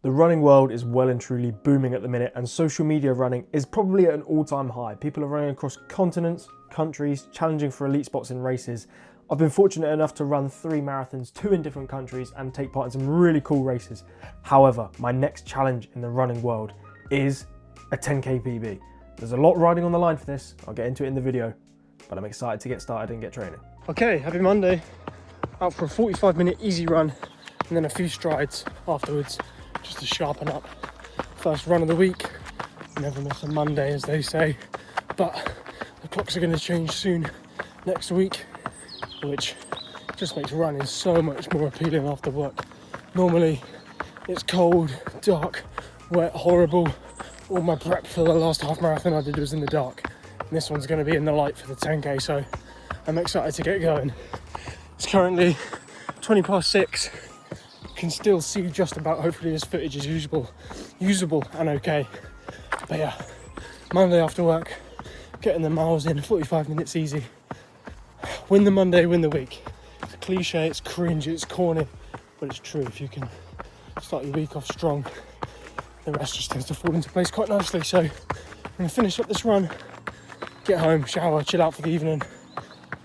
The running world is well and truly booming at the minute, and social media running is probably at an all-time high. People are running across continents, countries, challenging for elite spots in races. I've been fortunate enough to run 3 marathons, 2 in different countries, and take part in some really cool races. However, my next challenge in the running world is a 10k PB. There's a lot riding on the line for this. I'll get into it in the video, but I'm excited to get started and get training. Okay, happy Monday. Out for a 45-minute easy run and then a few strides afterwards, just to sharpen up. First run of the week. Never miss a Monday, as they say. But the clocks are going to change soon next week, which just makes running so much more appealing after work. Normally it's cold, dark, wet, horrible. All my prep for the last half marathon I did was in the dark. And this one's going to be in the light for the 10k, so I'm excited to get going. It's currently 20 past 6. Can still see just about. Hopefully this footage is usable and okay. But yeah, Monday after work, getting the miles in, 45 minutes easy. Win the Monday, win the week. It's a cliche, it's cringe, it's corny, but it's true. If you can start your week off strong, the rest just tends to fall into place quite nicely. So I'm gonna finish up this run, get home, shower, chill out for the evening,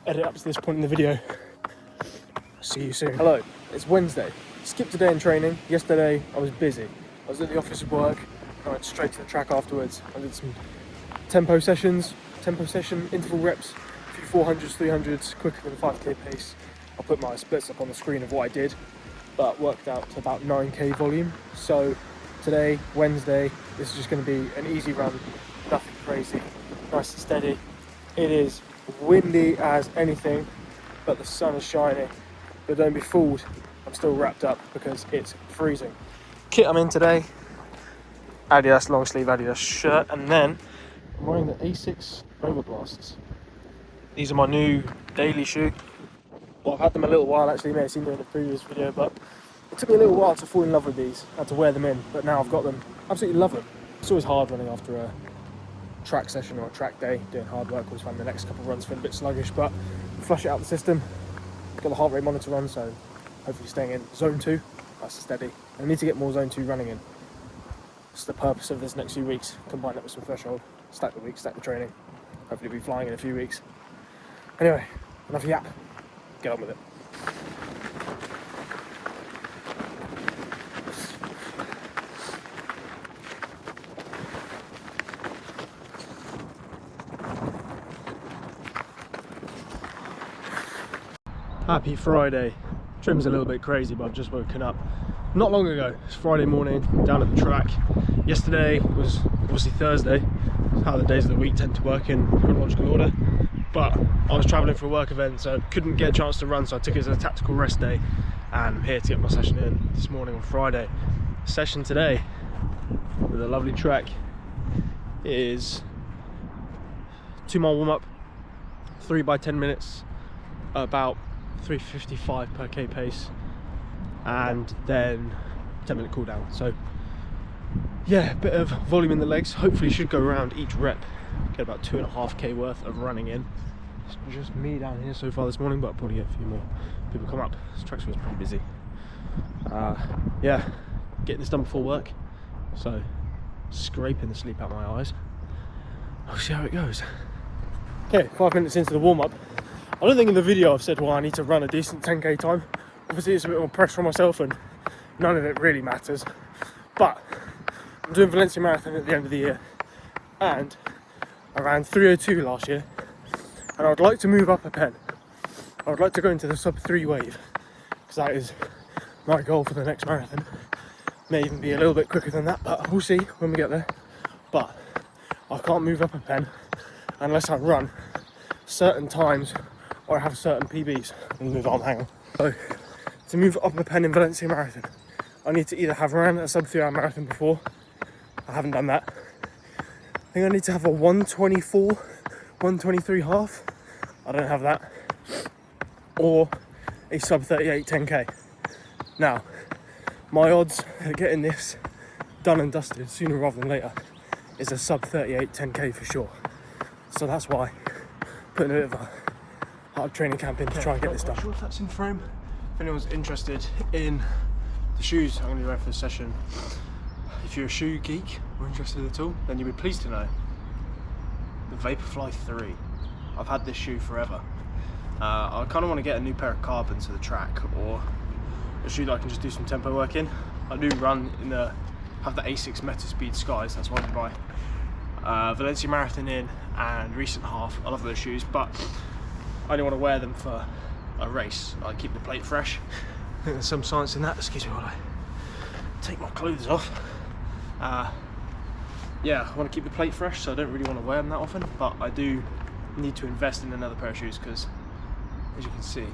edit up to this point in the video. See you soon. Hello, it's Wednesday. Skipped a day in training. Yesterday I was busy. I was at the office at work, and I went straight to the track afterwards. I did some tempo session, interval reps, a few 400s, 300s, quicker than a 5k pace. I'll put my splits up on the screen of what I did, but worked out to about 9k volume. So today, Wednesday, this is just going to be an easy run, nothing crazy, nice and steady. It is windy as anything, but the sun is shining. But don't be fooled, I'm still wrapped up because it's freezing. Kit I'm in today, Adidas long sleeve Adidas shirt, and then I'm wearing the Asics Overblasts. These are my new daily shoe. Well, I've had them a little while actually, you may have seen them in the previous video, but it took me a little while to fall in love with these. I had to wear them in, but now I've got them. Absolutely love them. It's always hard running after a track session or a track day, doing hard work. Always find the next couple of runs feel a bit sluggish, but flush it out the system. Got the heart rate monitor on, so hopefully staying in zone 2, nice and steady. I need to get more zone 2 running in. That's the purpose of this next few weeks. Combine that with some threshold, stack the week, stack the training. Hopefully be flying in a few weeks. Anyway, enough yap. Get on with it. Happy Friday. Trim's a little bit crazy, but I've just woken up not long ago. It's Friday morning, down at the track. Yesterday was obviously Thursday. It's how the days of the week tend to work in chronological order. But I was travelling for a work event, so couldn't get a chance to run, so I took it as a tactical rest day. And I'm here to get my session in this morning on Friday. Session today with a lovely track is 2-mile warm up, 3 by 10 minutes, about 3:55 per k pace, and then 10-minute cool down. So yeah, a bit of volume in the legs. Hopefully should go around each rep, get about 2.5k worth of running in. It's just me down here so far this morning, but I'll probably get a few more people come up. This track was pretty busy. Yeah, getting this done before work, so scraping the sleep out my eyes. I'll see how it goes. Okay, 5 minutes into the warm-up. I don't think in the video I've said, well, I need to run a decent 10k time. Obviously it's a bit more pressure on myself and none of it really matters. But I'm doing Valencia Marathon at the end of the year, and I ran 3:02 last year, and I would like to move up a pen. I would like to go into the sub 3 wave, because that is my goal for the next marathon. May even be a little bit quicker than that, but we'll see when we get there. But I can't move up a pen unless I run certain times or I have certain PBs. Let me move on, hang on. So to move up a pen in Valencia Marathon, I need to either have ran a sub 3 hour marathon before. I haven't done that. I think I need to have a 1:24, 1:23 half. I don't have that. Or a sub 38 10k. Now, my odds of getting this done and dusted sooner rather than later is a sub 38 10k for sure. So that's why I'm putting a bit of a hard training camp in to try and get this done. I'm not sure if that's in frame. If anyone's interested in the shoes I'm going to be wearing for this session, if you're a shoe geek or interested at all, then you'll be pleased to know the Vaporfly 3. I've had this shoe forever. I kind of want to get a new pair of carbons for the track, or a shoe that I can just do some tempo work in. I do run in have the Asics Metaspeed Skies, that's what I buy. Valencia Marathon in and recent half, I love those shoes, but I only want to wear them for a race. I keep the plate fresh. I think there's some science in that. Excuse me while I take my clothes off. Yeah, I want to keep the plate fresh, so I don't really want to wear them that often, but I do need to invest in another pair of shoes because, as you can see,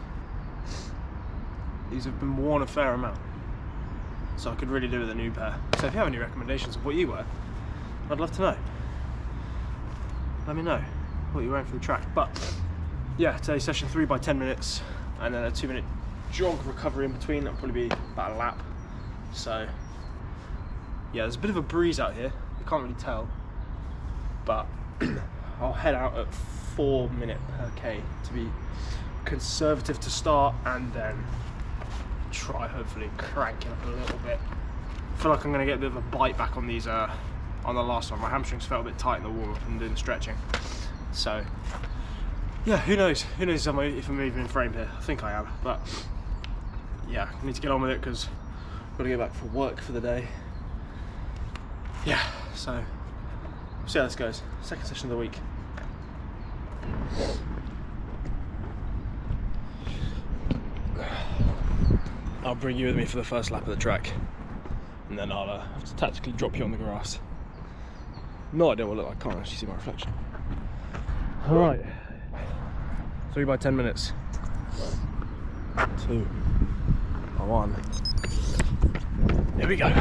these have been worn a fair amount. So I could really do with a new pair. So if you have any recommendations of what you wear, I'd love to know. Let me know what you're wearing for the track. But yeah, today's session 3 by 10 minutes and then a 2-minute jog recovery in between. That'll probably be about a lap. So yeah, there's a bit of a breeze out here. You can't really tell, but I'll head out at 4 minutes per K to be conservative to start, and then try hopefully crank it up a little bit. I feel like I'm going to get a bit of a bite back on these on the last one. My hamstrings felt a bit tight in the warm up and doing the stretching. So yeah, who knows if I'm even in frame here. I think I am, but yeah, I need to get on with it because I've got to go back for work for the day. Yeah, so we'll see how this goes. Second session of the week. I'll bring you with me for the first lap of the track, and then I'll have to tactically drop you on the grass. No idea what I look like, I can't actually see my reflection. Alright, 3 by 10 minutes. 2 by 1. Here we go.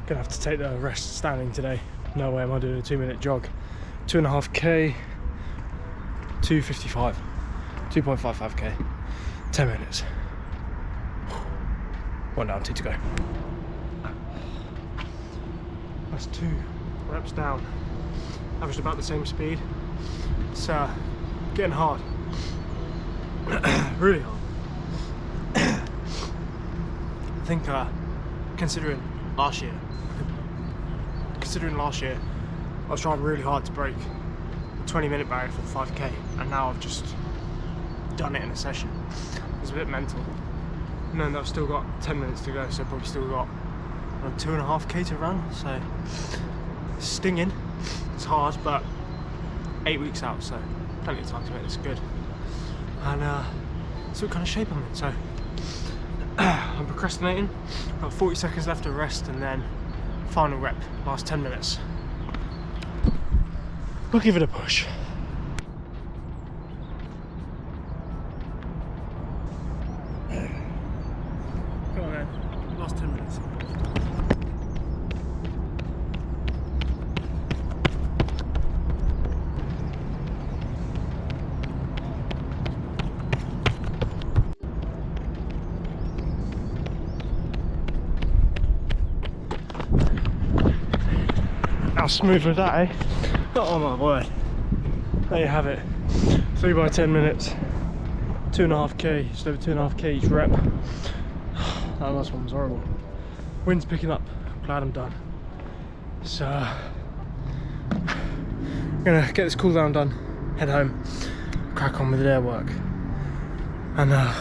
Gonna have to take the rest standing today. No way am I doing a 2-minute jog. 2.5k, 2:55, 2.55k, 10 minutes. 1 down, 2 to go. That's 2 reps down. Averaged about the same speed. It's getting hard. Really hard. I think considering last year, I was trying really hard to break the 20-minute barrier for the 5k, and now I've just done it in a session. It's a bit mental. And then I've still got 10 minutes to go, so I've probably still got 2.5k to run, so it's stinging. It's hard, but 8 weeks out, so plenty of time to make this good. And see what kind of shape I'm in. So I'm procrastinating. Got 40 seconds left to rest, and then final rep, last 10 minutes. We'll give it a push. Come on then, last 10 minutes. How smooth was that, eh? Oh my word. There you have it. 3 by 10 minutes. 2.5k, just over 2.5k each rep. That last one was horrible. Wind's picking up. Glad I'm done. So, I'm gonna get this cool down done, head home, crack on with the day at work. And I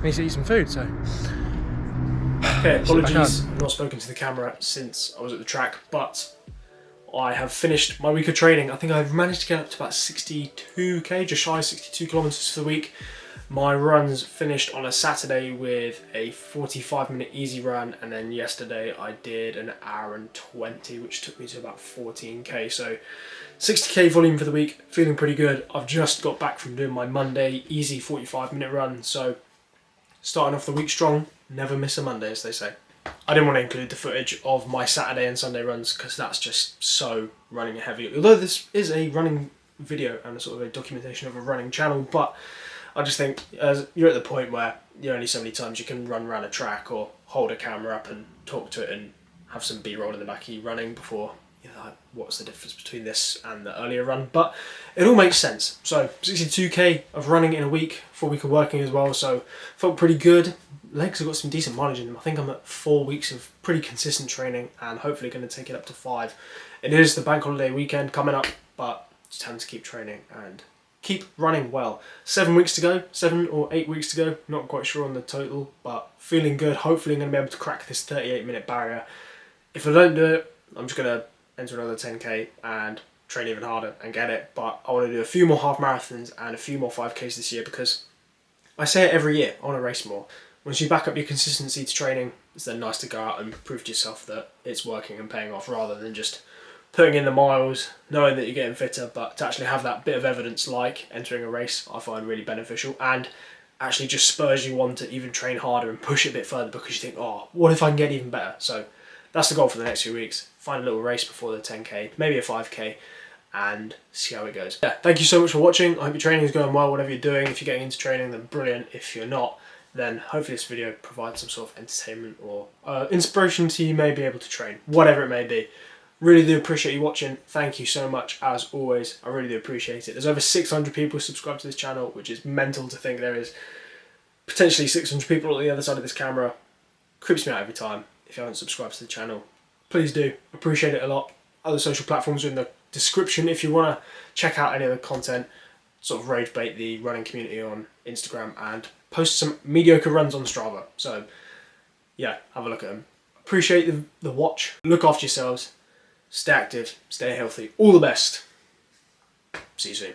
need to eat some food, so. Okay, apologies, I've not spoken to the camera since I was at the track, but I have finished my week of training. I think I've managed to get up to about 62k, just shy of 62 kilometers for the week. My runs finished on a Saturday with a 45-minute easy run, and then yesterday I did an hour and 20, which took me to about 14k. So 60k volume for the week, feeling pretty good. I've just got back from doing my Monday easy 45-minute run, so starting off the week strong. Never miss a Monday, as they say. I didn't want to include the footage of my Saturday and Sunday runs because that's just so running heavy. Although this is a running video and a sort of a documentation of a running channel, but I just think as you're at the point where you're only so many times you can run around a track or hold a camera up and talk to it and have some B-roll in the back of you running before you're like, what's the difference between this and the earlier run? But it all makes sense. So 62k of running in a week, full week of working as well, so felt pretty good. Legs have got some decent mileage in them. I think I'm at 4 weeks of pretty consistent training and hopefully going to take it up to 5. It is the bank holiday weekend coming up, but just time to keep training and keep running well. 7 weeks to go, 7 or 8 weeks to go, not quite sure on the total, but feeling good. Hopefully I'm going to be able to crack this 38-minute barrier. If I don't do it, I'm just going to enter another 10k and train even harder and get it. But I want to do a few more half marathons and a few more 5ks this year, because I say it every year, I want to race more. Once you back up your consistency to training, it's then nice to go out and prove to yourself that it's working and paying off, rather than just putting in the miles, knowing that you're getting fitter, but to actually have that bit of evidence like entering a race, I find really beneficial, and actually just spurs you on to even train harder and push it a bit further, because you think, oh, what if I can get even better? So that's the goal for the next few weeks. Find a little race before the 10k, maybe a 5k, and see how it goes. Yeah, thank you so much for watching. I hope your training is going well, whatever you're doing. If you're getting into training, then brilliant. If you're not, then hopefully this video provides some sort of entertainment or inspiration to you may be able to train, whatever it may be. Really do appreciate you watching. Thank you so much, as always. I really do appreciate it. There's over 600 people subscribed to this channel, which is mental to think there is potentially 600 people on the other side of this camera. Creeps me out every time. If you haven't subscribed to the channel, please do. Appreciate it a lot. Other social platforms are in the description if you want to check out any of the content. Sort of rage bait the running community on Instagram and post some mediocre runs on Strava. So yeah, have a look at them. Appreciate the watch. Look after yourselves. Stay active. Stay healthy. All the best. See you soon.